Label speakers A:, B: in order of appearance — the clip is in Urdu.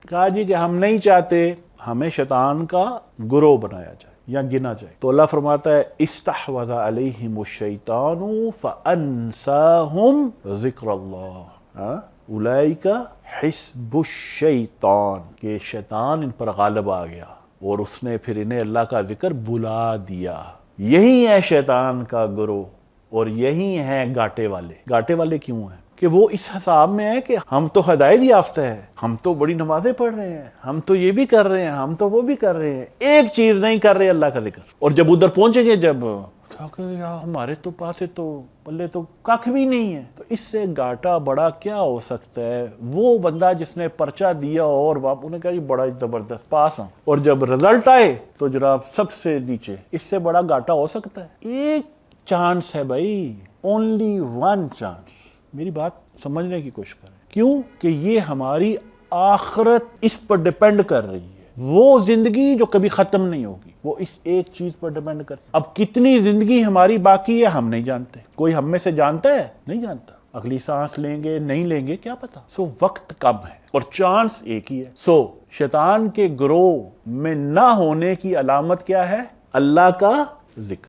A: کہا جی کہ ہم نہیں چاہتے ہمیں شیطان کا گروہ بنایا جائے یا گنا جائے، تو اللہ فرماتا ہے استحوذ علیہم الشیطان فانساہم ذکر اللہ اولئک حزب الشیطان، کہ شیطان ان پر غالب آ گیا اور اس نے پھر انہیں اللہ کا ذکر بلا دیا۔ یہی ہے شیطان کا گروہ اور یہی ہیں گاٹے والے۔ گاٹے والے کیوں ہیں؟ کہ وہ اس حساب میں ہے کہ ہم تو ہدایت یافتہ ہے، ہم تو بڑی نمازیں پڑھ رہے ہیں، ہم تو یہ بھی کر رہے ہیں، ہم تو وہ بھی کر رہے ہیں، ایک چیز نہیں کر رہے اللہ کا ذکر۔ اور جب ادھر پہنچیں گے، جب ہمارے تو پاسے تو پلے تو کھ بھی نہیں ہے، تو اس سے گاٹا بڑا کیا ہو سکتا ہے؟ وہ بندہ جس نے پرچہ دیا اور انہوں نے کہا یہ بڑا زبردست پاس ہوں، اور جب رزلٹ آئے تو جناب سب سے نیچے، اس سے بڑا گاٹا ہو سکتا ہے؟ ایک چانس ہے بھائی، اونلی ون چانس۔ میری بات سمجھنے کی کوشش کریں، کیوں کہ یہ ہماری آخرت اس پر ڈیپینڈ کر رہی ہے، وہ زندگی جو کبھی ختم نہیں ہوگی، وہ اس ایک چیز پر ڈیپینڈ کرتی ہے۔ اب کتنی زندگی ہماری باقی ہے ہم نہیں جانتے، کوئی ہم میں سے جانتا ہے؟ نہیں جانتا۔ اگلی سانس لیں گے نہیں لیں گے کیا پتا۔ وقت کم ہے اور چانس ایک ہی ہے۔ شیطان کے گروہ میں نہ ہونے کی علامت کیا ہے؟ اللہ کا ذکر۔